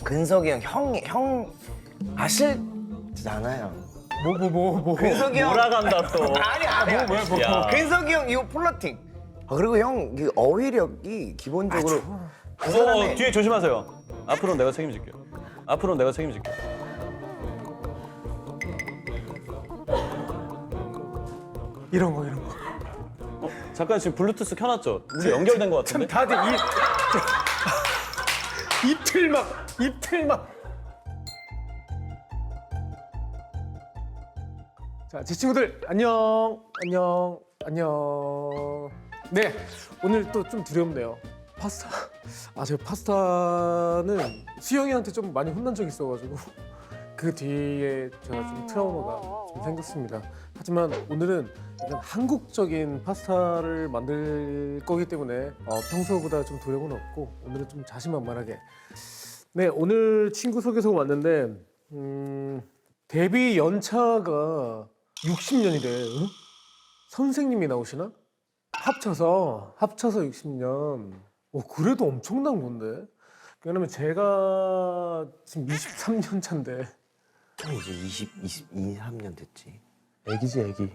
근석이 형 아실잖아요. 뭐. 근석이 형 몰아간다 또. 아니야. 야. 근석이 형 이거 플러팅. 그리고 형 그 어휘력이 기본적으로 그 사람의 뒤에 조심하세요. 앞으로는 내가 책임질게요. 앞으로는 내가 책임질게요. 이런 거. 잠깐 지금 블루투스 켜놨죠? 우리 연결된 것 같은데? 다들 입틀막. 자, 제 친구들 안녕. 네, 오늘 또 좀 두렵네요. 파스타. 제가 파스타는 수영이한테 좀 많이 혼난 적이 있어가지고 그 뒤에 제가 좀 트라우마가 좀 생겼습니다. 하지만 오늘은 약간 한국적인 파스타를 만들 거기 때문에 평소보다 좀 두려움은 없고 오늘은 좀 자신만만하게. 네, 오늘 친구 소개서 왔는데 데뷔 연차가 60년이래. 응? 선생님이 나오시나? 합쳐서 60년. 그래도 엄청난 건데. 왜냐면 제가 지금 23년 차인데. 형 이제 23년 됐지. 애기지, 애기.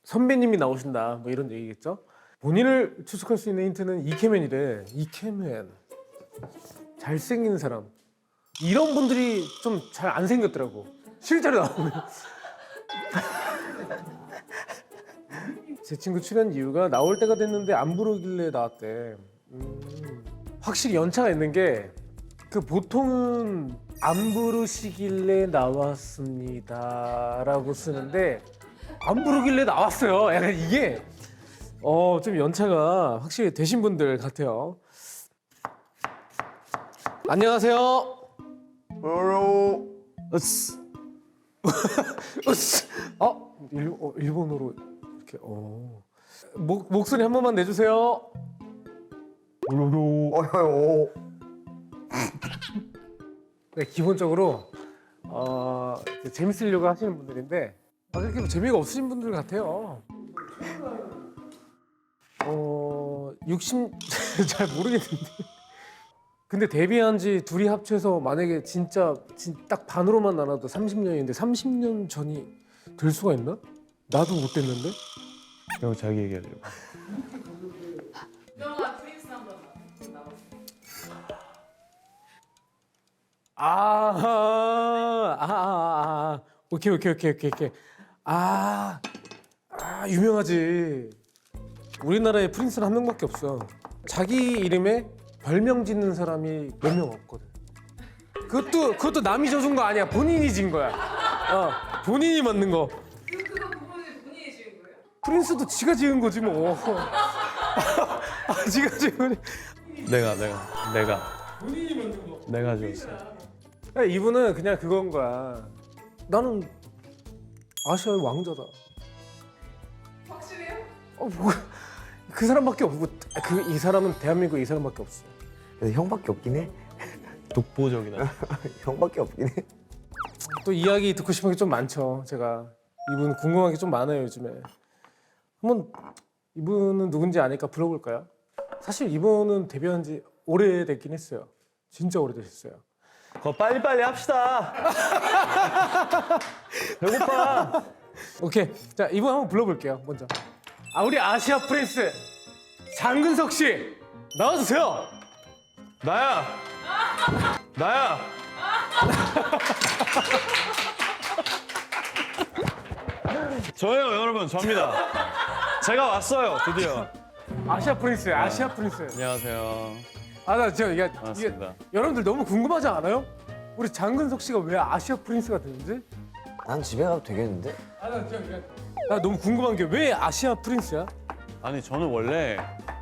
선배님이 나오신다, 뭐 이런 얘기겠죠? 본인을 추측할 수 있는 힌트는 이케맨이래. 이케맨. 잘생긴 사람. 이런 분들이 좀 잘 안 생겼더라고. 실제로 나오면. 제 친구 출연 이유가 나올 때가 됐는데 안 부르길래 나왔대. 확실히 연차가 있는 게 그 보통은 안 부르시길래 나왔습니다라고 쓰는데 안 부르길래 나왔어요. 약간 이게 좀 연차가 확실히 되신 분들 같아요. 안녕하세요. 으스. 으스. 일본어로 이렇게 목소리 한 번만 내주세요. 네, 기본적으로 재밌으려고 하시는 분들인데 그렇게 뭐 재미가 없으신 분들 같아요. 60 잘 모르겠는데. 근데 데뷔한 지 둘이 합쳐서 만약에 진짜 딱 반으로만 나눠도 30년인데 30년 전이 될 수가 있나? 나도 못 됐는데? 형 자기 얘기하려고. 너가 프린스 한번 나와. 오케이. 유명하지. 우리나라에 프린스는 한 명밖에 없어. 자기 이름에 별명 짓는 사람이 몇 명 없거든. 그것도 남이 져준 거 아니야. 본인이 진 거야. 본인이 만든 거. 그거 부분을 본인이 지은 거예요? 프린스도 지가 지은 거지 뭐. 지가 지은 거지. 내가. 본인이 만든 거. 내가 지었어. 이분은 그냥 그건 거야. 나는 아시아의 왕자다. 확실해요? 그 사람밖에 없고 이 사람은 대한민국에 이 사람밖에 없어. 그래서 형밖에 없긴 해. 독보적이다. 형밖에 없긴 해. 또 이야기 듣고 싶은 게 좀 많죠. 제가 이분 궁금한 게 좀 많아요 요즘에. 한번 이분은 누군지 아니까 불러볼까요? 사실 이분은 데뷔한 지 오래됐긴 했어요. 진짜 오래되셨어요. 그거 빨리빨리 합시다. 배고파. 오케이, 자 이분 한번 불러볼게요. 먼저 우리 아시아 프린스 장근석 씨 나와주세요. 나야. 저예요, 여러분. 접니다. 제가 왔어요, 드디어. 아시아 프린스. 안녕하세요. 나 진짜 이게 반갑습니다. 여러분들 너무 궁금하지 않아요? 우리 장근석 씨가 왜 아시아 프린스가 되는지? 난 집에 가도 되겠는데? 나 너무 궁금한 게 왜 아시아 프린스야? 아니, 저는 원래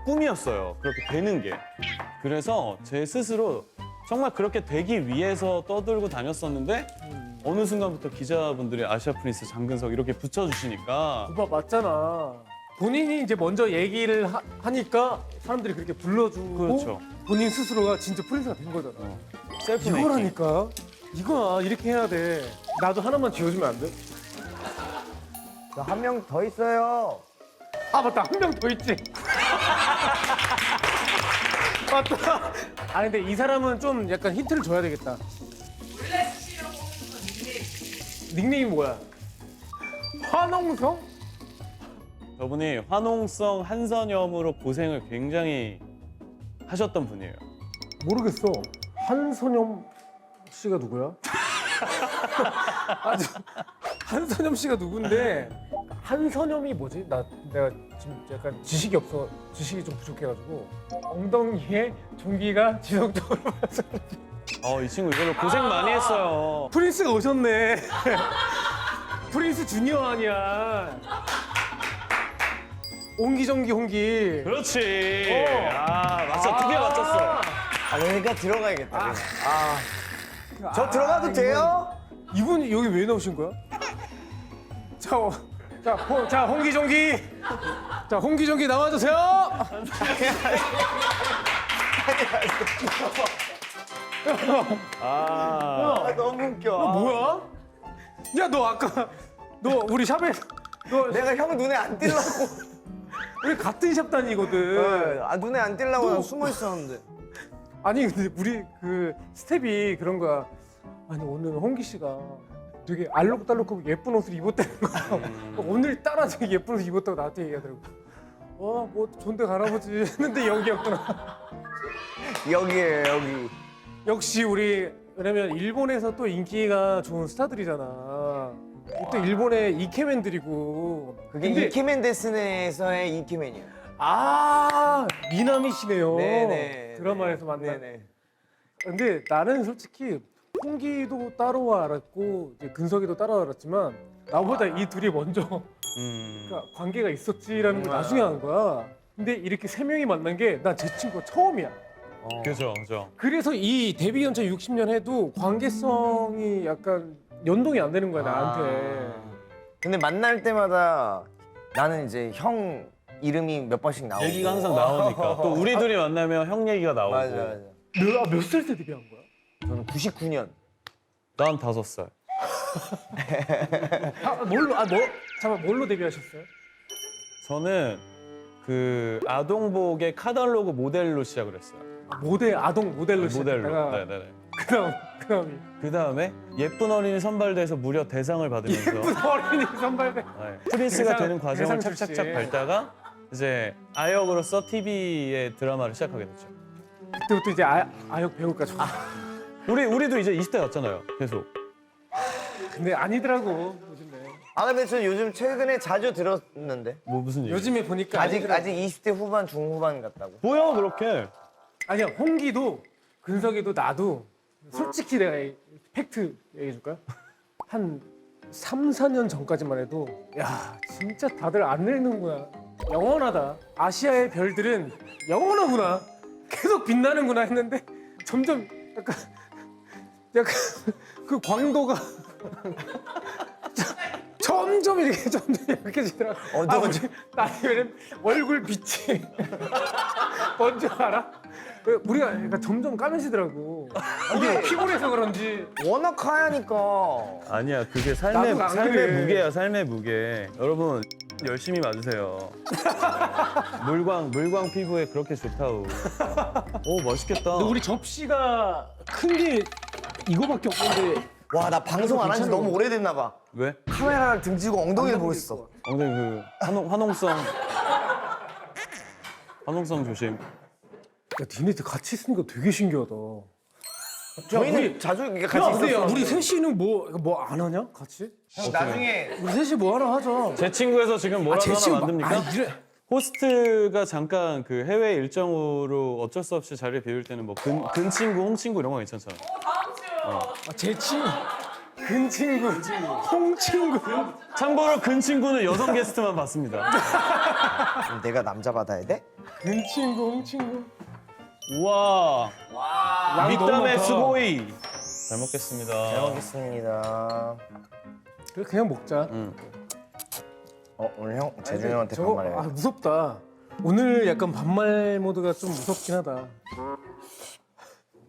꿈이었어요. 그렇게 되는 게. 그래서 제 스스로 정말 그렇게 되기 위해서 떠들고 다녔었는데 어느 순간부터 기자분들이 아시아 프린스 장근석 이렇게 붙여주시니까 오빠 맞잖아. 본인이 이제 먼저 얘기를 하니까 사람들이 그렇게 불러주고 그렇죠. 본인 스스로가 진짜 프린스가 된 거잖아. 셀프 메이킹. 이거라니까. 이거야. 이렇게 해야 돼. 나도 하나만 지어주면 안 돼? 한 명 더 있어요. 맞다. 한 명 더 있지. 맞다. 아 근데 이 사람은 좀 약간 힌트를 줘야 되겠다. 원래 스시라고 하는 건 닉네임이 뭐야? 환홍성? 저분이 화농성 한선염으로 고생을 굉장히 하셨던 분이에요. 모르겠어. 한선염 씨가 누구야? 아, 한선염 씨가 누군데 한선염이 뭐지? 내가 지금 약간 지식이 좀 부족해가지고 엉덩이에 종기가 지속적으로 이 친구 이걸로 고생 많이 했어요. 프린스가 오셨네. 프린스 주니어 아니야. 옹기종기 홍기. 그렇지. 맞어. 두 개 맞췄어. 그러니까 들어가야겠다. 저 들어가도 돼요? 이분 여기 왜 나오신 거야? 자, 홍기종기. 자, 홍기종기 나와주세요. 너무 웃겨. 뭐야? 야, 너 아까 우리 샵에 내가 형 눈에 안 띄려고. 우리 같은 샵 다니거든. 눈에 안 띄려고 난 숨어 있었는데. 아니 근데 우리 그 스텝이 그런 거야. 아니 오늘 홍기 씨가 되게 알록달록하고 예쁜 옷을 입었다는 거야. 오늘따라 되게 예쁜 옷을 입었다고 나한테 얘기하더라고. 뭐 존대 갈아보지 했는데 여기였구나. 여기에요, 여기. 역시 우리 왜냐면 일본에서 또 인기가 좋은 스타들이잖아. 또 일본의 이케맨들이고. 그게 근데 이케맨 데스네에서의 이케맨이에요. 미나미시네요. 네네. 드라마에서 만난. 네네. 근데 나는 솔직히 홍기도 따로 알았고 이제 근석이도 따로 알았지만 나보다 이 둘이 먼저 그러니까 관계가 있었지라는 걸 나중에 한 거야. 근데 이렇게 세 명이 만난 게 난 제 친구가 처음이야. 그죠. 그래서 이 데뷔 연차 60년 해도 관계성이 약간 연동이 안 되는 거야 나한테. 근데 만날 때마다 나는 이제 형 이름이 몇 번씩 나오고. 얘기가 항상 나오니까. 또 우리 둘이 만나면 형 얘기가 나오고. 맞아. 내가 몇 살 때 데뷔한 거야? 저는 99년. 난 5살. 뭘로 데뷔하셨어요? 저는 그 아동복의 카탈로그 모델로 시작을 했어요. 아동 모델로 시작했다가 네네네. 그다음이 그 다음에 예쁜 어린이 선발대에서 무려 대상을 받으면서 예쁜 어린이 선발대. 네, 프린스가 되는 과정을 대상 착착착 출신. 밟다가 이제 아역으로서 TV의 드라마를 시작하게 됐죠. 그때부터 이제 아역 배우까지. 우리도 이제 20대 왔잖아요. 계속. 근데 아니더라고 요즘에. 근데 저 요즘 최근에 자주 들었는데. 뭐 무슨 얘기? 요즘에 보니까 아직 20대 후반 중후반 같다고. 뭐야 그렇게? 아니야 홍기도 근석이도 나도 솔직히 내가 팩트 얘기해 줄까요? 한 3, 4년 전까지만 해도 야 진짜 다들 안 늙는구나. 영원하다. 아시아의 별들은 영원하구나. 계속 빛나는구나 했는데 점점 약간 그 광도가 점점 약해지더라고. 왜냐면 얼굴 빛이 뭔지 알아? 우리가 약간 점점 까매지더라고. 이게 피곤해서 그런지. 워낙 하얘니까. 아니야 그게 나도 안 삶의 그래. 무게야 삶의 무게. 여러분 열심히 맞으세요. 물광 피부에 그렇게 좋다우. 오 맛있겠다. 근데 우리 접시가 큰 게 이거밖에 없는데 와, 나 방송 안 한 지 너무 오래됐나 봐. 왜? 카메라를 등지고 엉덩이를 보고 있어. 엉덩이 그 화농성 조심. 야, 니네들 같이 있으니까 되게 신기하다. 저희는 자주 이렇게 같이 근데 있었어. 우리 셋이는 뭐 안 하냐? 같이? 나중에 우리 셋이 뭐 하나 하자. 제 친구에서 지금 뭐라도 하나 만듭니까? 호스트가 잠깐 그 해외 일정으로 어쩔 수 없이 자리를 비울 때는 뭐 근친구, 홍친구 이런 거 괜찮잖아. 다음 주요. 제 친구, 근친구, 홍친구. 참고로 근친구는 여성 게스트만 받습니다. 내가 남자 받아야 돼? 근친구, 홍친구. 우와. 양이 너무 밑담의 많다. 스고이. 잘 먹겠습니다. 잘 먹겠습니다. 그래, 그냥 먹자. 오늘 형 재준이 형한테 저거 반말해. 무섭다. 오늘 약간 반말 모드가 좀 무섭긴 하다.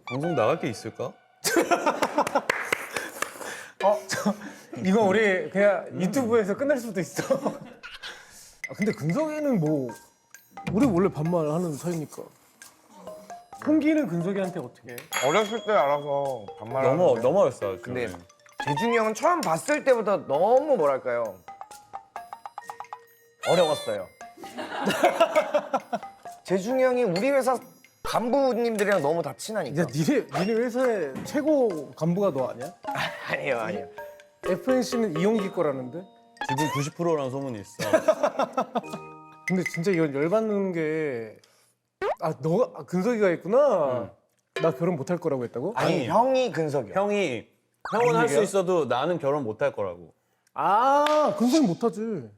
방송 나갈 게 있을까? 이거 우리 그냥 유튜브에서 끝날 수도 있어. 근데 근석이는 뭐 우리 원래 반말하는 사이니까. 홍기는 근석이한테 어떻게 해? 어렸을 때 알아서 반말하는 너무 어렸어. 근데 재중이 형은 처음 봤을 때부터 너무 뭐랄까요 어려웠어요. 재중이 형이 우리 회사 간부님들이랑 너무 다 친하니까. 야, 니네 회사의 최고 간부가 너 아니야? 아니에요. FNC는 이용기 거라는데? 지분 90%라는 소문이 있어. 근데 진짜 이건 열받는 게 너가 근석이가 있구나. 나 결혼 못 할 거라고 했다고? 아니 형이 근석이요. 형은 할 수 있어도 나는 결혼 못 할 거라고. 근석이 못 하지.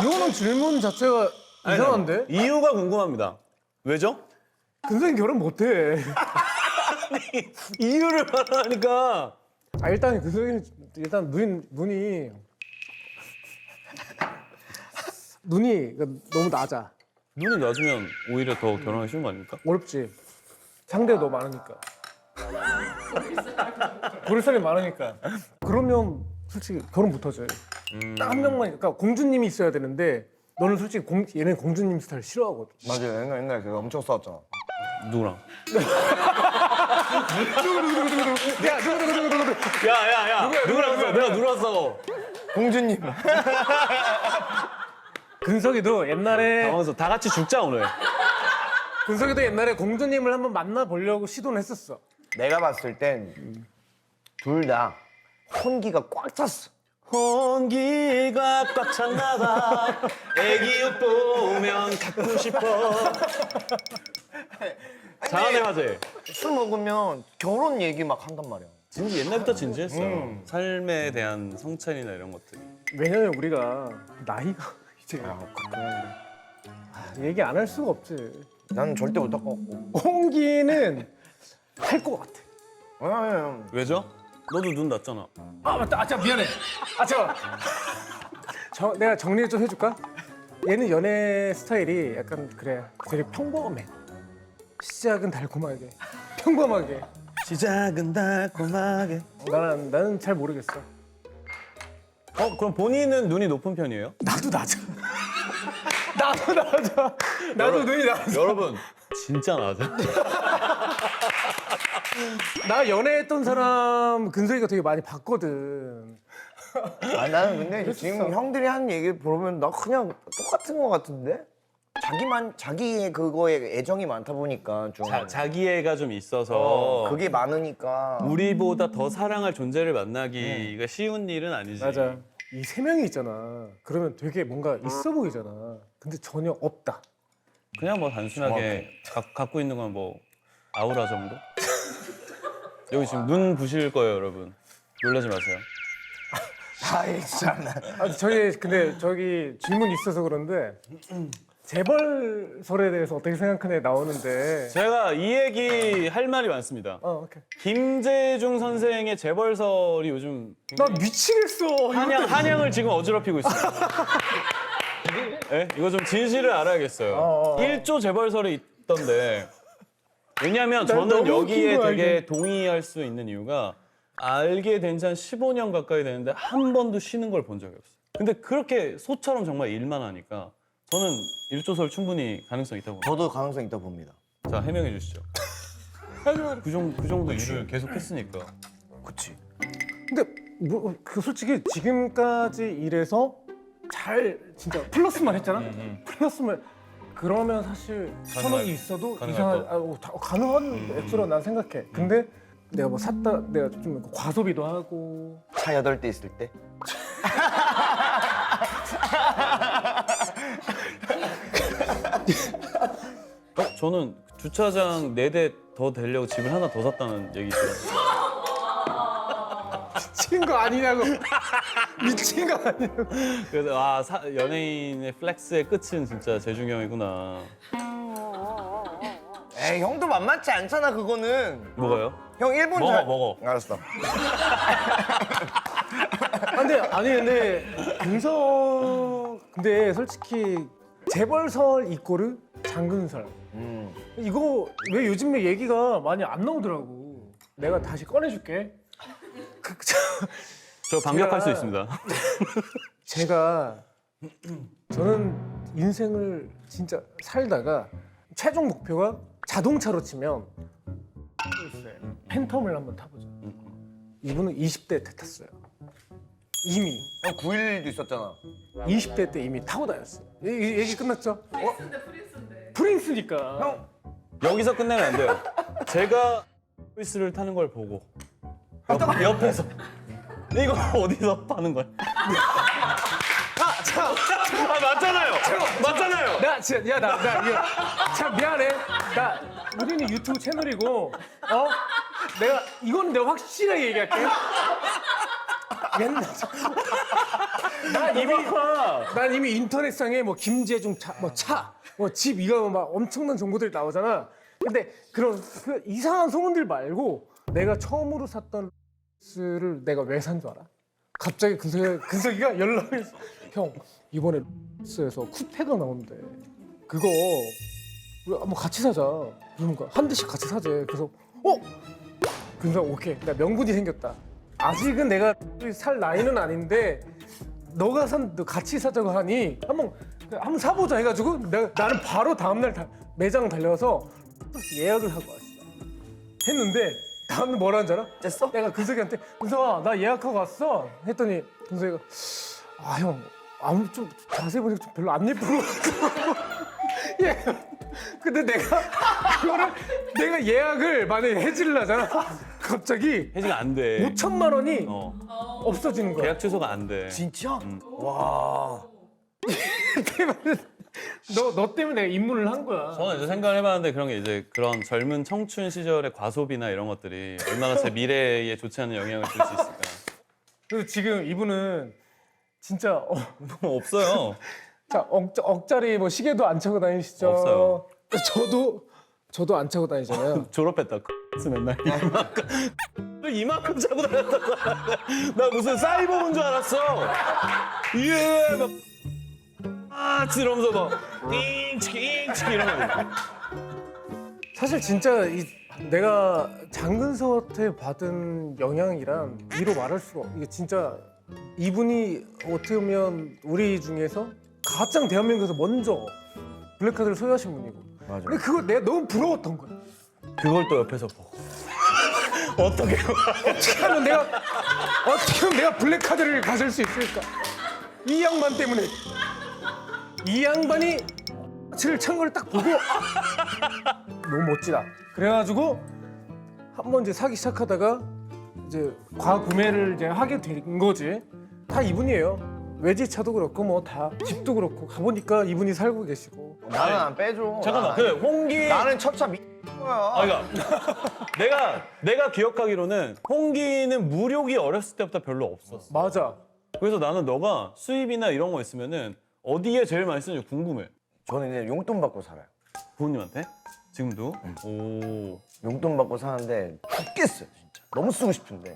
이거는 질문 자체가 이상한데? 이유가 궁금합니다. 왜죠? 근석이 결혼 못 해. 이유를 말하니까 일단 근석이는 일단 눈이 너무 낮아. 눈이 낮으면 오히려 더 결혼하기 쉬운 거 아닙니까? 어렵지. 상대가 너무 많으니까. 고릴살이 많으니까. 그러면 솔직히 결혼 못 하지. 딱 한 명만, 그러니까 공주님이 있어야 되는데 너는 솔직히 얘는 공주님 스타일 싫어하거든. 맞아요. 옛날에 그거 엄청 싸웠잖아. 누구랑? 야, 누구. 야야야 누구랑 싸워? 내가 누구랑 싸워? 공주님. 근석이도 옛날에 당황해서 다 같이 죽자 오늘. 공주님을 한번 만나보려고 시도는 했었어. 내가 봤을 땐 둘 다 혼기가 꽉 찼어. 혼기가 꽉 찼나 봐. 애기 옷 보면 갖고 싶어. 자아내 화제. 술 먹으면 결혼 얘기 막 한단 말이야. 옛날부터 진지했어요. 삶에 대한 성찰이나 이런 것들. 왜냐면 우리가 나이가 이제 얘기 안 할 수가 없지. 나는 절대 못 할 것 같고. 홍기는 할 것 같아. 왜죠? 너도 눈 났잖아. 맞다. 참 미안해. 내가 정리 좀 해줄까? 얘는 연애 스타일이 약간 그래. 되게 평범해. 시작은 달콤하게, 평범하게. 시작은 달콤하게. 나는 잘 모르겠어. 그럼 본인은 눈이 높은 편이에요? 나도 낮아. 나도 눈이 낮아. 여러분 진짜 낮아. 나 연애했던 사람 근석이가 되게 많이 봤거든. 나는 근데 지금 형들이 하는 얘기 보면 나 그냥 똑같은 것 같은데? 자기의 그거에 애정이 많다 보니까 좀 자기애가 좀 있어서 그게 많으니까 우리보다 더 사랑할 존재를 만나기가 쉬운 일은 아니지. 맞아. 이 세 명이 있잖아. 그러면 되게 뭔가 있어 보이잖아. 근데 전혀 없다. 그냥 뭐 단순하게 갖고 있는 건 뭐 아우라 정도? 여기 지금 눈 부실 거예요, 여러분. 놀라지 마세요. 아이 참나. 근데 저기 질문 있어서 그런데 재벌설에 대해서 어떻게 생각하냐 나오는데. 제가 이 얘기 할 말이 많습니다. 오케이. 김재중 선생의 재벌설이 요즘 나 미치겠어. 한양을 지금 어지럽히고 있어요. 네? 이거 좀 진실을 알아야겠어요. 1조 재벌설이 있던데. 왜냐면 저는 너무 여기에 웃긴 거야, 되게 이게. 동의할 수 있는 이유가 알게 된 지 한 15년 가까이 되는데 한 번도 쉬는 걸 본 적이 없어요. 근데 그렇게 소처럼 정말 일만 하니까 저는 1조설 충분히 가능성 있다고 봅니다. 저도 가능성 있다 봅니다. 자, 해명해 주시죠. 그 정도 일을 계속 했으니까. 그치. 근데 솔직히 지금까지 일해서 잘 진짜 플러스만 했잖아. 플러스만 그러면 사실 천억이 있어도 가능할 가능한 액수로 난 생각해. 근데 내가 뭐 샀다 내가 좀 과소비도 하고 차 8대 있을 때? 저는 주차장 4대 더 되려고 집을 하나 더 샀다는 얘기 들었어요. 미친 거 아니냐고. 미친 거 아니냐고. 그래서 연예인의 플렉스의 끝은 진짜 재중이 형이구나. 에이 형도 만만치 않잖아 그거는. 뭐가요? 형 일본 먹어. 알았어. 근데 근데 솔직히 재벌설 이꼬르 장근설 이거 왜 요즘에 얘기가 많이 안 나오더라고. 내가 다시 꺼내줄게. 저 반격할 제가- 수 있습니다. 저는 인생을 진짜 살다가 최종 목표가 자동차로 치면 팬텀을 한번 타보자. 이분은 20대 때 탔어요. 이미 형 911도 있었잖아. 20대 때 이미 타고 다녔어요. 얘기 끝났죠? 프린스인데 프린스인데. 프린스니까. 형 여기서 끝내면 안 돼요. 제가 스를 타는 걸 보고 옆에서 이거 어디서 파는 거야? 아 맞잖아요. 맞잖아요. 나 진짜 나 이거 참 미안해. 우리는 유튜브 채널이고 내가 확실하게 얘기할게. 옛날 난 이미 인터넷상에 뭐 김재중 집 이거 막 엄청난 정보들이 나오잖아. 근데 그런 그 이상한 소문들 말고 내가 처음으로 샀던 를 내가 왜 산 줄 알아? 갑자기 근석이가 연락을 해서 형 이번에 에서 쿠페가 나온대. 그거 우리 한번 같이 사자. 그러는 거야. 한 대씩 같이 사재. 그래서 근석 오케이. 나 명분이 생겼다. 아직은 내가 살 나이는 아닌데 너가 같이 사자고 하니 한번 사보자 해가지고 나는 바로 다음날 매장 달려서 예약을 하고 왔어. 했는데 다음날 뭐라는 줄 알아? 쨌어? 내가 근석이한테 근석아 나 예약하고 왔어 했더니 근석이가 형 좀 자세히 보니까 좀 별로 안 예쁜 것 같고 예. 근데 내가 예약을 만약에 해지를 하잖아 갑자기 해지가 안 돼. 5천만 원이 어. 없어지는 거야. 계약 취소가 안 돼. 진짜? 와. 너 때문에 내가 입문을 한 거야. 저는 이제 생각을 해봤는데 그런 게 이제 그런 젊은 청춘 시절의 과소비나 이런 것들이 얼마나 제 미래에 좋지 않은 영향을 줄 수 있을까. 그래서 지금 이분은 진짜 없어요. 자 억짜리 뭐 시계도 안 차고 다니시죠? 없어요. 저도 안 차고 다니잖아요. 졸업했다. 맨날 이만큼 차고 다녔다고. 나 무슨 사이버인 줄 알았어. 예, 막 이러면서 막 잉치키 이런 거. 사실 진짜 내가 장근석한테 받은 영향이란 이로 말할 수가 이게 진짜 이분이 어떻게 보면 우리 중에서 가장 대한민국에서 먼저 블랙카드를 소유하신 분이고. 맞아. 근데 그거 내가 너무 부러웠던 거야. 그걸 또 옆에서 보고. 어떻게 하면 어떻게 하면 내가 블랙카드를 가질 수 있을까? 이 양반 때문에. 이 양반이 칠을 찬 걸 딱 보고 너무 멋지다. 그래가지고 한번 이제 사기 시작하다가 이제 과구매를 이제 하게 된 거지. 다 이분이에요. 외제차도 그렇고 뭐 다 집도 그렇고 가보니까 이분이 살고 계시고. 나는 안 빼줘. 잠깐만. 그 홍기. 나는 첫차 거야. 그러니까 내가 기억하기로는 홍기는 무료기 어렸을 때부터 별로 없었어. 맞아. 그래서 나는 너가 수입이나 이런 거 있으면은 어디에 제일 많이 쓰는지 궁금해. 저는 이제 용돈 받고 살아요. 부모님한테? 지금도? 오. 용돈 받고 사는데 죽겠어요, 진짜. 너무 쓰고 싶은데.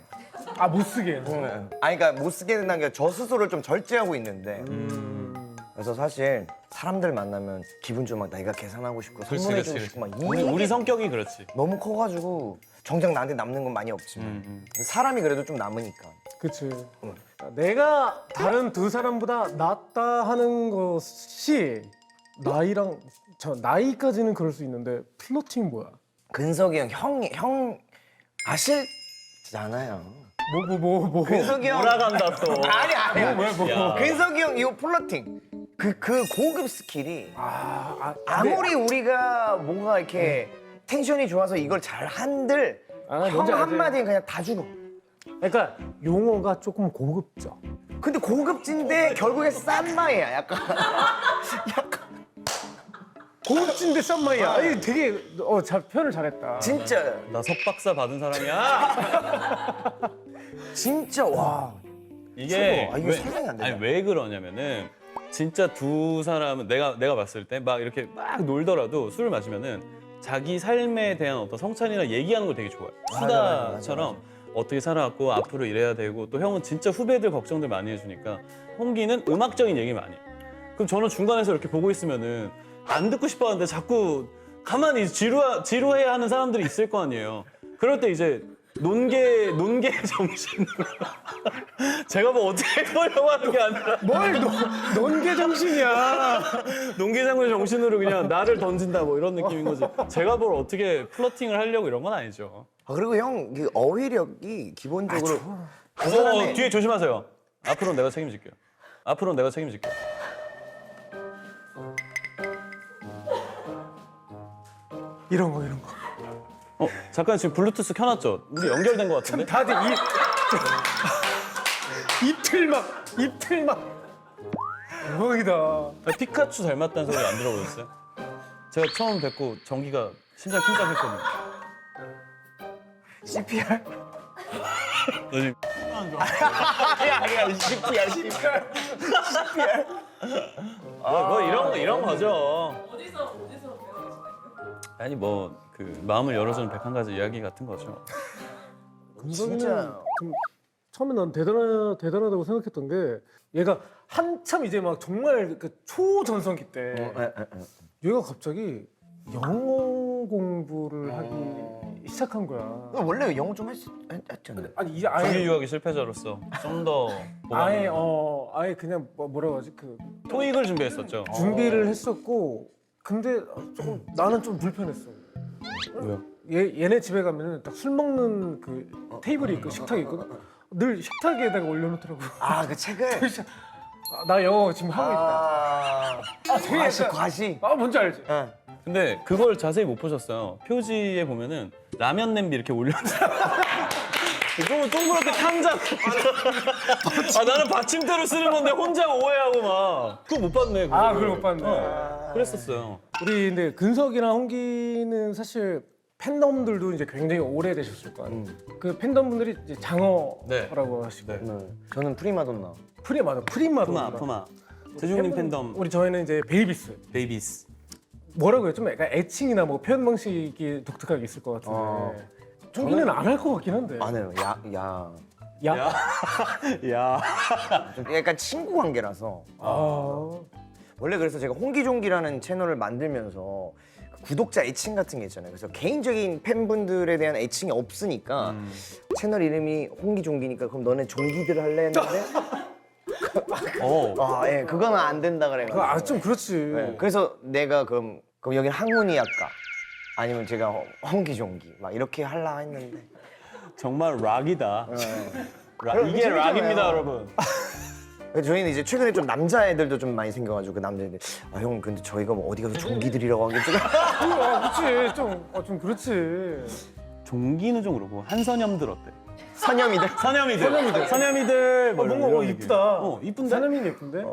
못 쓰게. 아니 그러니까 못 쓰게 된다는 게 저 스스로를 좀 절제하고 있는데. 그래서 사실 사람들 만나면 기분 좀 막 내가 계산하고 싶고 선물해주고 싶고 막 우리 성격이 그렇지. 너무 커가지고 정작 나한테 남는 건 많이 없지만 사람이 그래도 좀 남으니까. 그치. 내가 다른 두 사람보다 낫다 하는 것이 나이까지는 그럴 수 있는데 플러팅 뭐야? 근석이 형 아실잖아요. 뭐. 근석이 형 몰아간다 또. 아니야. 야. 근석이 형 이거 플러팅 그 고급 스킬이 근데- 아무리 우리가 뭔가 이렇게 텐션이 좋아서 이걸 잘 한들 형 뭔지 알지? 한마디에 그냥 다 죽어. 그러니까 용어가 조금 고급져. 근데 고급진데 결국에 싼 마이야 약간. 고급진데 싼 마이야. 아니 되게 잘 표현을 잘했다. 진짜 나 석박사 받은 사람이야. 진짜 와. 이게 이거 설명이 안 된다. 아니 왜 그러냐면은 진짜 두 사람은 내가 봤을 때 막 이렇게 막 놀더라도 술을 마시면은 자기 삶에 대한 어떤 성찬이나 얘기하는 걸 되게 좋아해. 수다처럼 어떻게 살아왔고 앞으로 이래야 되고 또 형은 진짜 후배들 걱정들 많이 해주니까 홍기는 음악적인 얘기 많이 해. 그럼 저는 중간에서 이렇게 보고 있으면은 안 듣고 싶어 하는데 자꾸 가만히 지루해하는 사람들이 있을 거 아니에요. 그럴 때 이제 논개 정신으로 제가 뭐 어떻게 해보려고 하는 게 아니라 뭘 논개 정신이야. 논개장군 정신으로 그냥 나를 던진다 뭐 이런 느낌인 거지. 제가 뭘 어떻게 플러팅을 하려고 이런 건 아니죠. 아, 그리고 형 그 어휘력이 기본적으로 그 사람의 뒤에 조심하세요. 앞으로는 내가 책임질게요. 앞으로는 내가 책임질게요. 이런 거. 잠깐 지금 블루투스 켜놨죠? 우리 연결된 것 같은데? 다들 입틀막. 대박이다. 피카츄 닮았다는 소리 안 들어보셨어요? 제가 처음 뵙고 전기가 심장 쿵짝했거든요. CPR? 너 지금 아니야 CPR. 뭐 이런 거죠. 어디서 배워 계시나요? 아니 뭐 그 마음을 열어주는 101가지 이야기 같은 거죠. 근석이는 진짜. 좀 처음에 난 대단하다고 생각했던 게 얘가 한참 이제 막 정말 그 초전성기 때 얘가 갑자기 영어 공부를 하기 시작한 거야. 원래 영어 좀 했잖아요. 아니 이제 정규 아예 유학의 실패자로서 좀 더 아예 그냥 뭐라고 하지 그 토익을 준비했었죠. 준비를 했었고 근데 조금 나는 좀 불편했어. 왜요? 얘네 집에 가면은 딱 술 먹는 그 테이블이 있고 식탁이 있거든. 늘 식탁에다가 올려놓더라고. 아 그 책을. 나 영어 지금 하고 있다. 되게 과시. 뭔지 알지? 응. 근데 그걸 자세히 못 보셨어요. 표지에 보면은 라면 냄비 이렇게 올려놨어요. 좀 동그랗게 탕자. 나는 받침대로 쓰는 건데 혼자 오해하고 막. 그거 못 봤네. 그걸 못 봤네. 그랬었어요. 우리 근데 근석이랑 홍기는 사실 팬덤들도 이제 굉장히 오래되셨을 거 아니에요. 그 팬덤분들이 이제 장어라고 하시고 저는 프리마돈나. 프리마도나. 푸마. 재중님 팬분- 팬덤 우리 저희는 이제 베이비스. 베이비스. 뭐라고 해요? 좀 약간 애칭이나 뭐 표현 방식이 독특하게 있을 것 같은데. 홍기는 안 할 것 같긴 한데. 안 해요. 야. 야? 야. 좀 약간 친구 관계라서. 원래 그래서 제가 홍기종기라는 채널을 만들면서 구독자 애칭 같은 게 있잖아요. 그래서 개인적인 팬분들에 대한 애칭이 없으니까 채널 이름이 홍기종기니까 그럼 너네 종기들 할래 했는데 예, 그거는 안 된다 그래가지고. 좀 그렇지. 네, 그래서 내가 그럼 여기는 항문이 할까? 아니면 제가 홍기종기 막 이렇게 할라 했는데 정말 락이다. 그럼 이게 재밌잖아요. 락입니다, 여러분. 저희는 이제 최근에 좀 남자애들도 좀 많이 생겨가지고 그 남자애들 형 근데 저희가 뭐 어디 가서 종기들이라고 하긴 좀 그렇지. 좀 그렇지. 종기는 좀 그렇고 한선염들 어때? 선염이들. 선염이들. 뭐 뭔가 이런 이쁘다. 느낌. 이쁜데? 사람이 예쁜데?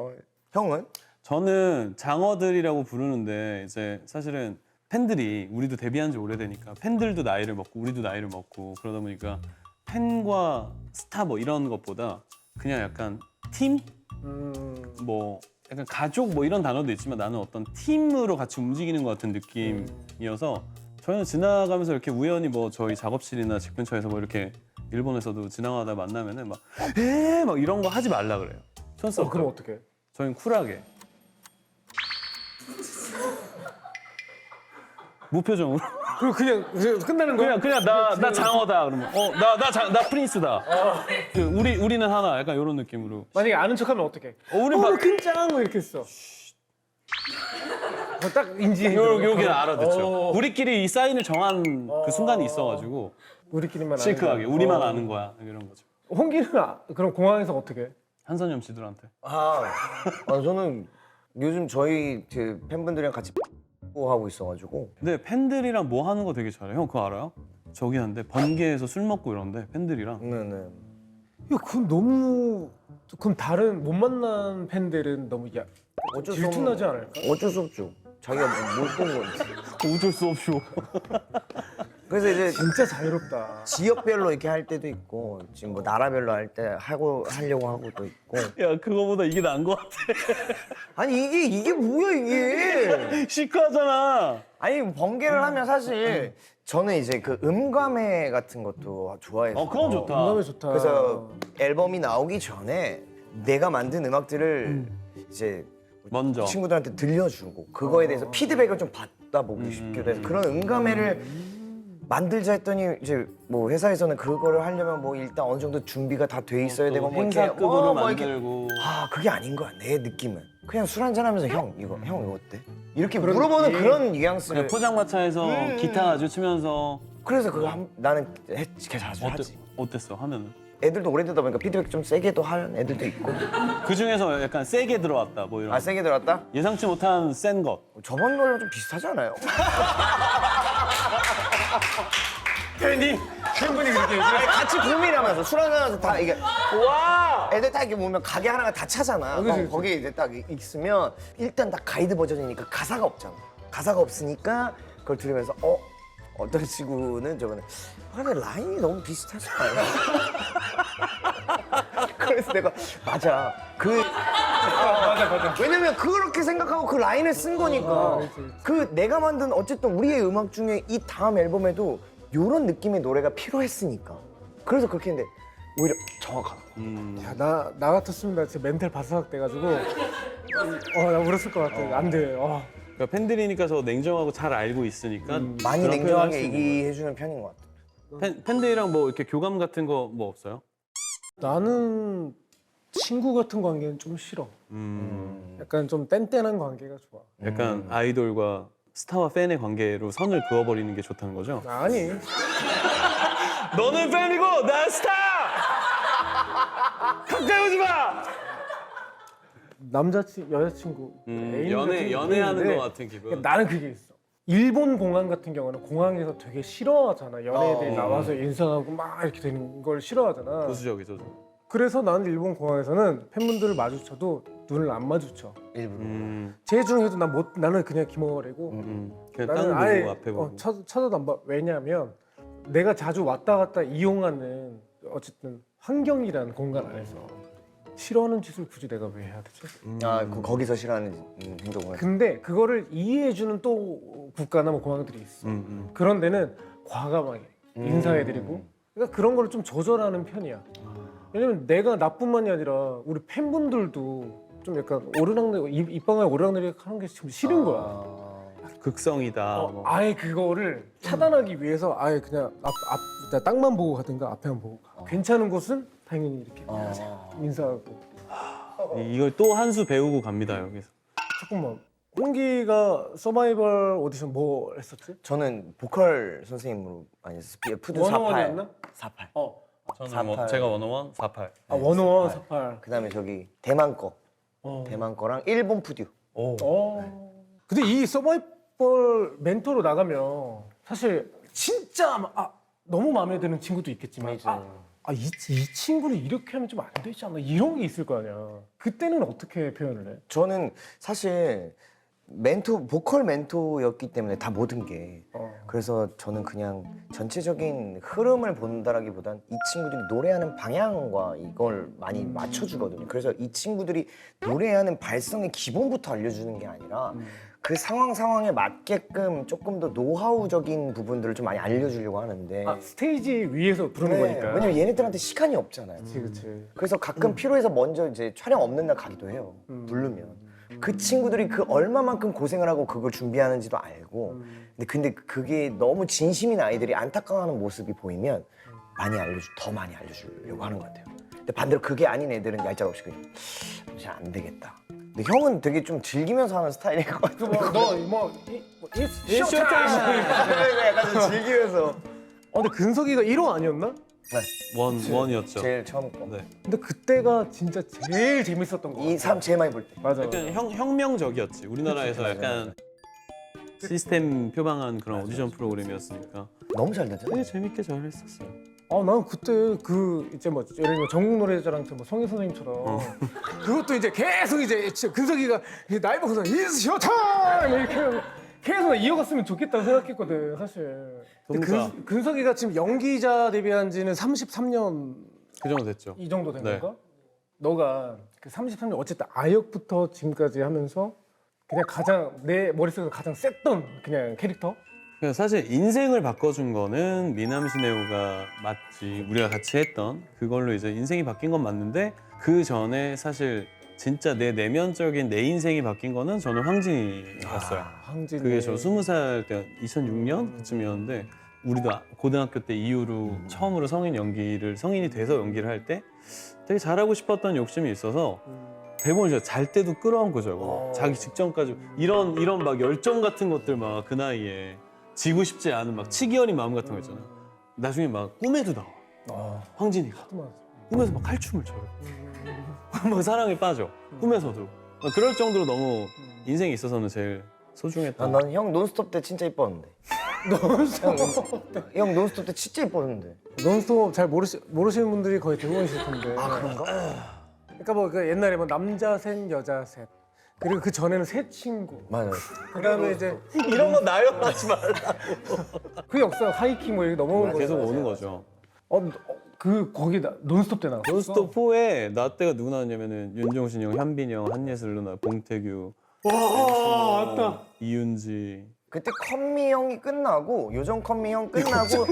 형은? 저는 장어들이라고 부르는데 이제 사실은 팬들이 우리도 데뷔한 지 오래되니까 팬들도 나이를 먹고 우리도 나이를 먹고 그러다 보니까 팬과 스타 뭐 이런 것보다 그냥 약간 팀? 뭐 약간 가족 뭐 이런 단어도 있지만 나는 어떤 팀으로 같이 움직이는 것 같은 느낌이어서 저희는 지나가면서 이렇게 우연히 뭐 저희 작업실이나 집 근처에서 뭐 이렇게 일본에서도 지나가다 만나면은 막 이런 거 하지 말라 그래요. 촌스럽게. 그럼 어떡해? 저희는 쿨하게 무표정으로 그리고 그냥 끝나는 거야? 그냥 나 장어다 그러면 나 프린스다. 그 우리는 하나 약간 이런 느낌으로. 만약에 아는 척하면 어떡해? 우리 막 큰짱 뭐 이렇게 했어. 딱 인지해. 요게 알아듣죠. 우리끼리 이 사인을 정한 그 순간이 있어가지고 우리끼리만 시크하게 아는 우리만 거. 아는 거야 이런 거죠. 홍기는 그럼 공항에서 어떻게 해? 한선염 씨들한테. 저는 요즘 저희 그 팬분들이랑 같이 하고 있어가지고 근데 팬들이랑 뭐 하는 거 되게 잘해. 형 그거 알아요? 저기 한데 번개에서 술 먹고 이런데 팬들이랑. 네네. 야, 그건 너무 그럼 다른 못 만난 팬들은 너무 어쩔 수 질투나지 없는- 않을까? 어쩔 수 없죠. 자기가 못본 건지. 어쩔 수 없쇼. 그래서 이제 진짜 자유롭다. 지역별로 이렇게 할 때도 있고 지금 뭐 나라별로 할 때 하려고 하고도 있고. 야 그거보다 이게 나은 거 같아. 아니 이게 뭐야 이게? 시크하잖아. 아니 번개를 하면 사실 저는 이제 그 음감회 같은 것도 좋아해서. 그건 좋다. 공감이 좋다. 그래서 앨범이 나오기 전에 내가 만든 음악들을 이제 먼저. 친구들한테 들려주고 그거에 대해서 피드백을 좀 받아보고 싶기도 해서 그런 음감회를 만들자 했더니 이제 뭐 회사에서는 그거를 하려면 뭐 일단 어느 정도 준비가 다 돼 있어야 되고 뭐 이렇게 행사급으로 뭐 이렇게. 만들고. 아 그게 아닌 거야 내 느낌은. 그냥 술 한잔 하면서 형 이거 어때? 이렇게 그런 물어보는 느낌. 그런 뉘앙스를. 포장마차에서 기타 아주 치면서 그래서 그거 나는 자주 하지. 어땠어 하면은? 애들도 오래되다 보니까 피드백 좀 세게도 하는 애들도 있고. 그 중에서 약간 세게 들어왔다 뭐 이런. 아 세게 들었다? 예상치 못한 센 것. 저번 노래랑 좀 비슷하지 않아요? 팬분이 그렇게 아니, 같이 고민하면서 술 한잔하면서 다 이게 와 애들 딱 이렇게 보면 가게 하나가 다 차잖아. 그치, 그치. 거기에 이제 딱 있으면 일단 다 가이드 버전이니까 가사가 없잖아. 가사가 없으니까 그걸 들으면서 어떤 친구는 저번에 근데 라인이 너무 비슷하지 않아요? 그래서 내가 맞아 맞아. 왜냐면 그렇게 생각하고 그 라인을 쓴 거니까 그렇지. 그 내가 만든 어쨌든 우리의 음악 중에 이 다음 앨범에도 이런 느낌의 노래가 필요했으니까 그래서 그렇게 했는데 오히려 정확하다. 야, 나 같았으면 나 진짜 멘탈 바삭 돼가지고 나 울었을 것 같아. 안 돼. 그러니까 팬들이니까 더 냉정하고 잘 알고 있으니까 많이 그런 표현을 할수 냉정하게 있는 얘기해주는 편인 것 같아. 거야. 팬들이랑 뭐 이렇게 교감 같은 거 뭐 없어요? 나는 친구 같은 관계는 좀 싫어. 약간 좀 뗀뗀한 관계가 좋아. 약간 아이돌과 스타와 팬의 관계로 선을 그어버리는 게 좋다는 거죠? 아니. 너는 팬이고 난 스타! 가까이 오지 마! 여자친구 애인 같은 게 연애하는 있는데 것 같은 기분. 나는 그게 있어. 일본 공항 같은 경우는 공항에서 되게 싫어하잖아. 연예인들이 나와서 인사하고 막 이렇게 되는 걸 싫어하잖아. 보수적이죠. 좀. 그래서 나는 일본 공항에서는 팬분들을 마주쳐도 눈을 안 마주쳐. 일부러. 제일 중요해도 나는 그냥 기머거리고 그냥 나는 땅 아예 보고 앞에 보고. 쳐다도 안 봐. 왜냐하면 내가 자주 왔다 갔다 이용하는 어쨌든 환경이라는 공간 안에서 싫어하는 짓을 굳이 내가 왜 해야 되지? 거기서 싫어하는 행동을. 근데 그거를 이해해주는 또 국가나 뭐 공항들이 있어. 그런 데는 과감하게 인사해드리고 그러니까 그런 거를 좀 조절하는 편이야. 왜냐면 내가 나뿐만이 아니라 우리 팬분들도 좀 약간 오르락내리락 입방아에 오르락내리락 하는 게 좀 싫은 거야. 극성이다. 뭐. 아예 그거를 차단하기 위해서 아예 그냥 앞 땅만 보고 가든가 앞에만 보고 가. 괜찮은 곳은 당연히 이렇게 인사하고. 이걸 또 한 수 배우고 갑니다 여기서. 잠깐만. 홍기가 서바이벌 오디션 뭐 했었지? 저는 보컬 선생님으로 많이 했어요. 푸드 48. 원어원이었나? 48. 저는 뭐 48. 제가 원어원 48. 원어원 48. 그다음에 저기 대만 거. 어. 대만 거랑 일본 푸듀. 근데 이 서바이벌 멘토로 나가면 사실 진짜 너무 마음에 드는 친구도 있겠지만 이 친구는 이렇게 하면 좀 안 되지 않나 이런 게 있을 거 아니야. 그때는 어떻게 표현을 해? 저는 사실 보컬 멘토였기 때문에 다 모든 게 그래서 저는 그냥 전체적인 흐름을 본다라기보단 이 친구들이 노래하는 방향과 이걸 많이 맞춰주거든요. 그래서 이 친구들이 노래하는 발성의 기본부터 알려주는 게 아니라 그 상황에 맞게끔 조금 더 노하우적인 부분들을 좀 많이 알려주려고 하는데 스테이지 위에서 부르는 거니까. 왜냐면 얘네들한테 시간이 없잖아요. 그치. 그래서 가끔 필요해서 먼저 이제 촬영 없는 날 가기도 해요. 부르면. 그 친구들이 그 얼마만큼 고생을 하고 그걸 준비하는지도 알고 근데 그게 너무 진심인 아이들이 안타까워하는 모습이 보이면 더 많이 알려주려고 하는 것 같아요. 근데 반대로 그게 아닌 애들은 얄짤없이 그냥 잘 안 되겠다. 근데 형은 되게 좀 즐기면서 하는 스타일인 것 같아. It's showtime! 약간 좀 즐기면서. 근데 근석이가 1호 아니었나? 원이었죠. 제일 처음 거. 네. 근데 그때가 진짜 제일 재밌었던 거 같아. 이 사람 제일 많이 볼 때. 맞아. 약간 혁명적이었지. 우리나라에서 약간 시스템 표방한 그런 오디션 프로그램이었으니까 너무 잘 되잖아. 되게 재밌게 잘 했었어요. 난 그때 이제 뭐 예를 들면 전국 노래자랑 뭐 성희 선생님처럼 그것도 이제 계속 이제 진짜 근석이가 나이 먹어서 It's your time 이렇게 계속 이어갔으면 좋겠다고 생각했거든 사실. 근데 그러니까. 근석이가 지금 연기자 데뷔한 지는 33년 그 정도 됐죠. 이 정도 된 네. 건가? 너가 그 33년 어쨌든 아역부터 지금까지 하면서 그냥 가장 내 머릿속에서 가장 셌던 그냥 캐릭터? 그러니까 사실 인생을 바꿔준 거는 미남 시네오가 맞지. 우리가 같이 했던 그걸로 이제 인생이 바뀐 건 맞는데 그 전에 사실 진짜 내 내면적인 내 인생이 바뀐 거는 저는 황진이였어요. 황진이. 그게 저 20살 때 2006년 그쯤이었는데 우리도 고등학교 때 이후로 처음으로 성인이 돼서 연기를 할 때 되게 잘하고 싶었던 욕심이 있어서 대본을 제가 잘 때도 끌어안고 자고 자기 직전까지 이런 막 열정 같은 것들 막 그 나이에 지고 싶지 않은 막 치기 어린 마음 같은 거 있잖아. 나중에 막 꿈에도 나와. 황진이가 꿈에서 막 칼춤을 춰요. 막 사랑에 빠져. 꿈에서도. 막 그럴 정도로 너무 인생에 있어서는 제일 소중했던. 나는 형 논스톱 때 진짜 이뻤는데. 형 논스톱 때 진짜 이뻤는데. 논스톱 잘 모르시는 분들이 거의 대부분이실 텐데. 아 그런가? 그러니까 뭐 그 옛날에 뭐 남자 셋 여자 셋 그리고 그 전에는 세 친구. 맞아요. 그다음에 이제 이런 거 나열하지 말라. 그 역사 하이킹 뭐 이렇게 넘어오는 거 계속 오는 거죠. 그 거기 논스톱 때 나왔어. 논스톱 4에 나 때가 누구 나왔냐면은 윤종신 형, 현빈이 형, 한예슬 누나, 봉태규, 와 맞다. 이윤지. 그때 컴미 형이 끝나고 요정 컴미 형 끝나고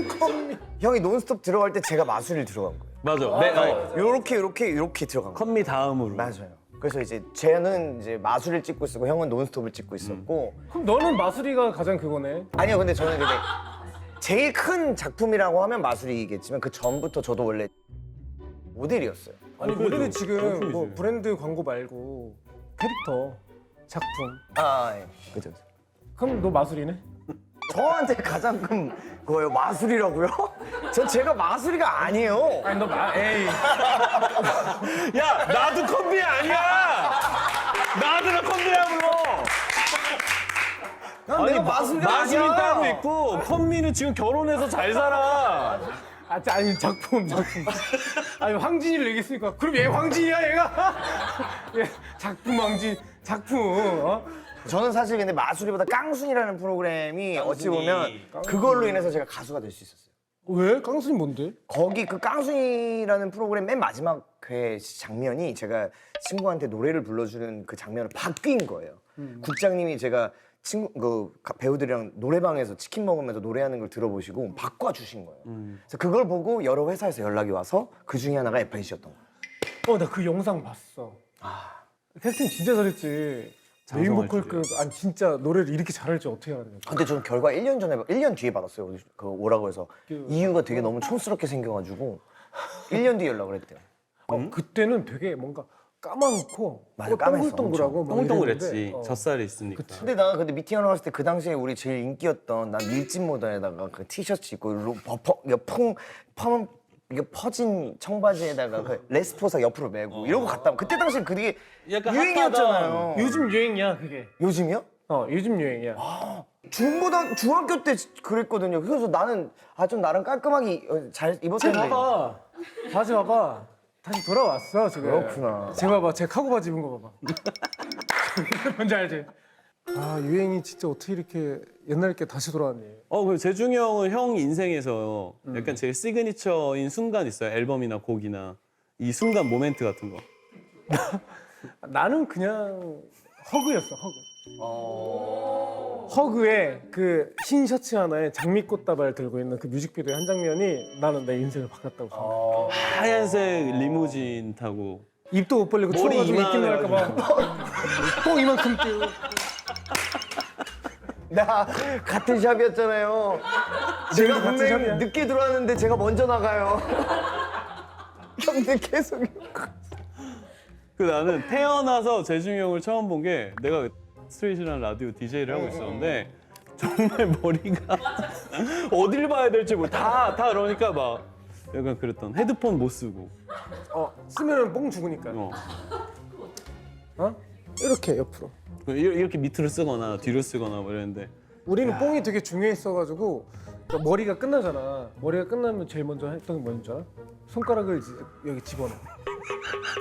형이 논스톱 들어갈 때 제가 마술이 들어간 거예요. 맞아. 네, 요렇게 들어간 거예요. 컴미 다음으로. 맞아요. 그래서 이제 쟤는 이제 마술을 찍고 있었고 형은 논스톱을 찍고 있었고. 그럼 너는 마술이가 가장 그거네. 아니요, 근데 저는 근데 제일 큰 작품이라고 하면 마술이겠지만 그 전부터 저도 원래 모델이었어요. 아니 그래도 우리는 지금 작품이지. 뭐 브랜드 광고 말고 캐릭터 작품. 아, 예. 그죠. 그럼 너 마술이네? 저한테 가장 큰 거예요. 마술이라고요? 전 제가 마술이가 아니에요. 아니 에이. 야, 나도 컴비 아니야. 나도 컴비야 불러. 난 내가 마술이가 마술이 아니야. 따로 있고 컴비는 지금 결혼해서 잘 살아. 아니 작품. 아니 황진이를 얘기했으니까 그럼 얘 황진이야 얘가? 얘 작품 황진 작품. 어? 저는 사실 근데 마술이보다 깡순이라는 프로그램이 어찌 보면 그걸로 인해서 제가 가수가 될 수 있었어요. 왜? 깡순이 뭔데? 거기 그 깡순이라는 프로그램 맨 마지막 회 장면이 제가 친구한테 노래를 불러주는 그 장면을 바뀐 거예요. 국장님이 제가 그 배우들이랑 노래방에서 치킨 먹으면서 노래하는 걸 들어보시고 바꿔주신 거예요. 그래서 그걸 보고 여러 회사에서 연락이 와서 그 중에 하나가 FNC였던 거예요. 나 그 영상 봤어. 캐스팅 진짜 잘했지. 메인 보컬 아니 진짜 노래를 이렇게 잘할 줄 어떻게 알았냐. 근데 저는 결과 1년 뒤에 받았어요. 그 오라고 해서 이유가 되게 너무 촌스럽게 생겨가지고 1년 뒤에 연락을 했대요. 그때는 되게 뭔가 까맣고 맞아, 까맸어, 동글동글하고 막 동글동글했지. 이랬는데, 젖살이 있으니까. 근데 나 근데 미팅하러 갔을 때 그 당시에 우리 제일 인기였던 난 밀짚 모자에다가 그 티셔츠 입고 이게 퍼진 청바지에다가 그 레스포사 옆으로 메고 이러고 갔다. 그때 당시 그게 약간 유행이었잖아요. 요즘 유행이야 그게. 요즘이요? 요즘 유행이야. 중학교 때 그랬거든요. 그래서 나는 좀 나름 깔끔하게 잘 쟤 입었는데. 봐봐. 바지 봐봐. 다시 돌아왔어 지금. 그렇구나. 쟤 봐봐. 쟤 카고 바지 입은 거 봐봐. 뭔지 알지? 유행이 진짜 어떻게 이렇게 옛날 게 다시 돌아왔니? 그 재중이 형은 형 인생에서 약간 제일 시그니처인 순간 있어요. 앨범이나 곡이나 이 순간 모멘트 같은 거. 나는 그냥 허그였어 허그에 그 흰 셔츠 하나에 장미꽃다발 들고 있는 그 뮤직비디오의 한 장면이 나는 내 인생을 바꿨다고 생각해. 하얀색 리무진 타고. 입도 못 벌리고 머리 추워가지고 입김 날까 봐. 뽕 이만큼 띄고. 나 같은 샵이었잖아요. 제가 같은 분명히 샵이야. 늦게 들어왔는데 제가 먼저 나가요. 형들 계속. 나는 태어나서 재중이 형을 처음 본 게 내가 스트레이트라는 라디오 DJ를 하고 있었는데 정말 머리가 어딜 봐야 될지 다 그러니까 막 약간 그랬던 헤드폰 못 쓰고 쓰면은 뽕 죽으니까. 이렇게 옆으로. 이렇게 밑으로 쓰거나 뒤로 쓰거나 뭐 이랬는데 우리는 뽕이 되게 중요했어가지고 그러니까 머리가 끝나잖아. 머리가 끝나면 제일 먼저 했던 게 뭔지 알아? 손가락을 여기 집어넣어.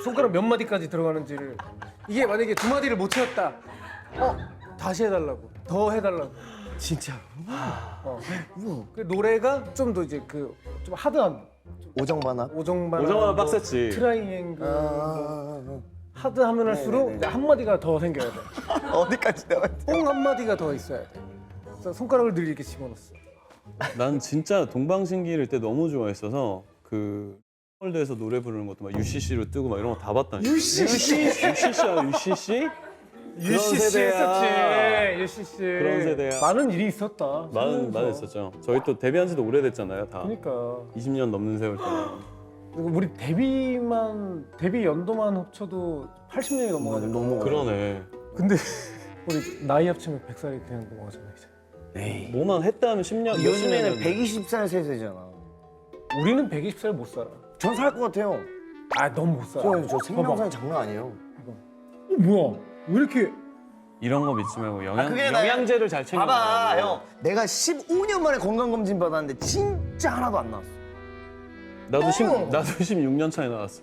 손가락 몇 마디까지 들어가는지를 이게 만약에 두 마디를 못 채웠다. 다시 해달라고. 더 해달라고. 진짜. 그 노래가 좀 더 이제 그 좀 하드한 오정반합. 오정반 빡셌지. 트라이앵글 하드하면 할수록 이제 한 마디가 더 생겨야 돼. 어디까지 나와? 뽕 한 마디가 더 있어야 돼. 그래서 손가락을 늘 이렇게 집어넣었어. 난 진짜 동방신기를 때 너무 좋아했어서 그 월드에서 노래 부르는 것도 막 UCC로 뜨고 막 이런 거 다 봤다니까. UCC? UCC야 UCC? UCC 했었지. UCC. 그런 세대야. 많은 일이 있었다. 많은 있었죠. 저희 또 데뷔한 지도 오래됐잖아요, 다. 그러니까 20년 넘는 세월 동안. 우리 데뷔 연도만 합쳐도 80년이 넘어가잖아. 너무 그러네. 근데 우리 나이 합치면 100살이 그냥 넘어가잖아 이제. 에이. 뭐만 했다 하면 10년. 요즘에는 몇십 년이었는데. 120살 세대잖아. 우리는 120살 못 살아. 전 살 것 같아요. 아, 넌 못 살아. 저 생명선이 장난 아니에요. 뭐야? 왜 이렇게 이런 거 믿지 말고 그게 나야. 영양제를 잘 챙겨. 봐봐, 먹어야 형. 내가 15년 만에 건강검진 받았는데 진짜 하나도 안 나왔어. 나도 어. 나도 16년 차에 나왔어.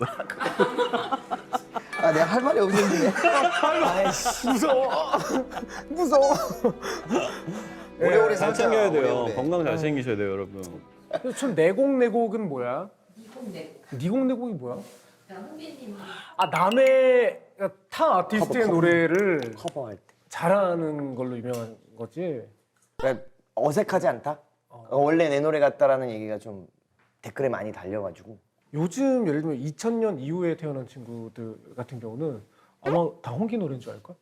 아, 내가 할 말이 없는데. 아이씨. 무서워. 무서워. 오래오래 잘 살자, 챙겨야 돼요. 오래오래. 건강 잘 챙기셔야 돼요, 여러분. 전 내곡내곡은 뭐야? 이공내. 니곡내곡이 뭐야? 홍기님 아, 남의 타 아티스트의 커버. 노래를 커버할 때. 잘하는 걸로 유명한 거지. 그러니까 어색하지 않다? 원래 내 노래 같다라는 얘기가 좀 댓글에 많이 달려가지고. 요즘 예를 들면 2000년 이후에 태어난 친구들 같은 경우는 아마 다 홍기 노래인 줄 알걸?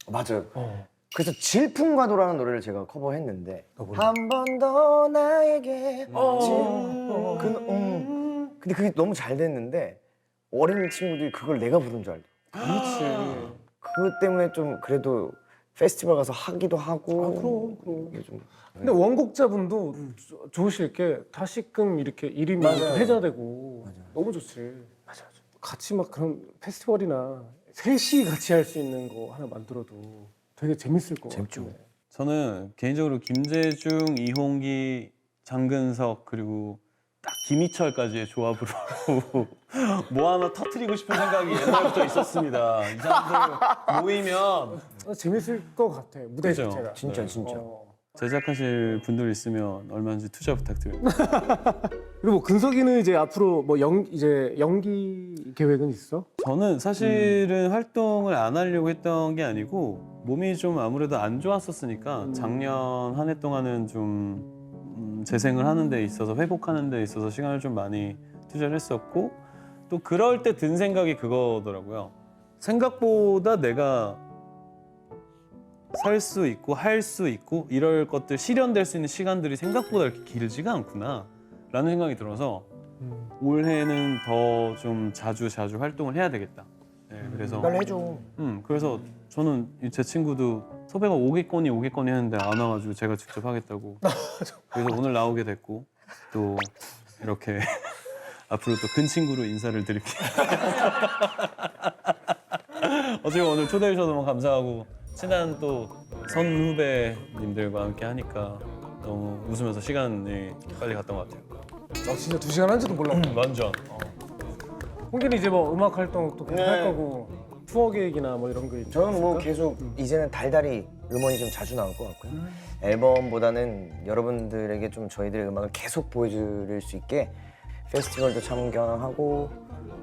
맞아요. 어. 그래서 질풍과도라는 노래를 제가 커버했는데 한 번 더 나에게 근데 그게 너무 잘 됐는데 어린 친구들이 그걸 내가 부른 줄 알고 그렇지. 그것 때문에 좀 그래도 페스티벌 가서 하기도 하고 그럼. 이게 좀 근데 원곡자분도 좋으실 게 다시금 이렇게 이름이 맞아요. 회자되고 너무 좋지. 맞아. 같이 막 그런 페스티벌이나 셋이 같이 할 수 있는 거 하나 만들어도 되게 재밌을 것 재밌죠. 같은데. 저는 개인적으로 김재중, 이홍기, 장근석 그리고 딱 김희철까지의 조합으로 뭐 하나 터트리고 싶은 생각이 옛날부터 있었습니다. 이 사람들 모이면 재밌을 것 같아. 무대 그죠? 자체가. 진짜 네. 진짜 제작하실 분들 있으면 얼마든지 투자 부탁드립니다. 그리고 뭐 근석이는 이제 앞으로 뭐 이제 연기 계획은 있어? 저는 사실은 활동을 안 하려고 했던 게 아니고 몸이 좀 아무래도 안 좋았었으니까 작년 한 해 동안은 좀 재생을 하는 데 있어서 회복하는 데 있어서 시간을 좀 많이 투자를 했었고 또 그럴 때 든 생각이 그거더라고요. 생각보다 내가 살 수 있고 할 수 있고 이럴 것들 실현될 수 있는 시간들이 생각보다 이렇게 길지가 않구나 라는 생각이 들어서 올해는 더 좀 자주 활동을 해야 되겠다. 네, 그래서 빨리 해줘. 그래서 저는 제 친구도 섭외가 오겠거니 했는데 안 와가지고 제가 직접 하겠다고. 그래서 오늘 나오게 됐고 또 이렇게 앞으로 또 근 친구로 인사를 드릴게요. 어차피 오늘 초대해 주셔서 너무 감사하고 친한 또 선후배님들과 함께 하니까 너무 웃으면서 시간이 빨리 갔던 것 같아요. 진짜 2시간 한지도 몰라. 완전. 홍기는 이제 뭐 음악 활동도 계속 네. 할 거고 투어 계획이나 뭐 이런 거 있 저는 뭐 계속 이제는 달달이 음원이 좀 자주 나올 것 같고요. 앨범보다는 여러분들에게 좀 저희들의 음악을 계속 보여드릴 수 있게 페스티벌도 참견하고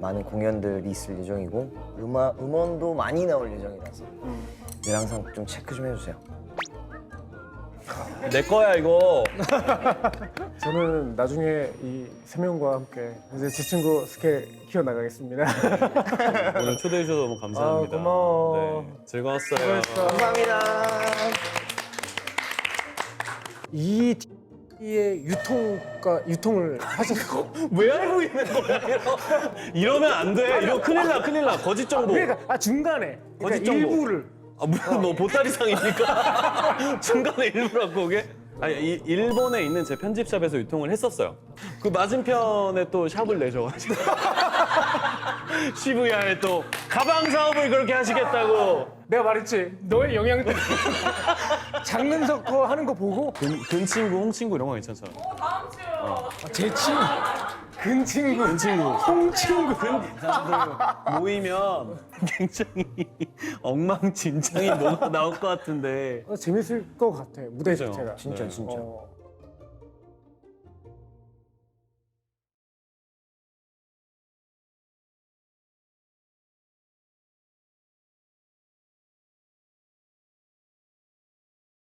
많은 공연들이 있을 예정이고 음원도 많이 나올 예정이라서 늘 항상 좀 체크 좀 해주세요. 내 거야 이거. 저는 나중에 이 3명과 함께 이제 제 친구 스케 키워나가겠습니다. 오늘 초대해 주셔서 너무 감사합니다. 고마워. 네, 즐거웠어요. 수고했어. 감사합니다. 이 T의 유통을 하셨고 왜 알고 있는 거야? 이러면 안 돼. 이러 큰일 나. 거짓 정보. 그러니까 중간에 그러니까 거짓 정보. 일부를 아, 무슨 너 보따리상입니까? 중간에 일부러 갖고 오게? 아니, 일본에 있는 제 편집샵에서 유통을 했었어요. 그 맞은편에 또 샵을 내줘가지고. 시부야에 또 가방 사업을 그렇게 하시겠다고. 내가 말했지 너의 영향 때문에 장근석 거 하는 거 보고 근친구, 홍친구 이런 거 괜찮잖아. 다음 주 제 친구 근친구 근친구. 홍친구 이 사람들 모이면 굉장히 엉망진창이 뭐가 나올 것 같은데. 재밌을 것 같아 무대 그죠? 자체가 진짜 네. 진짜.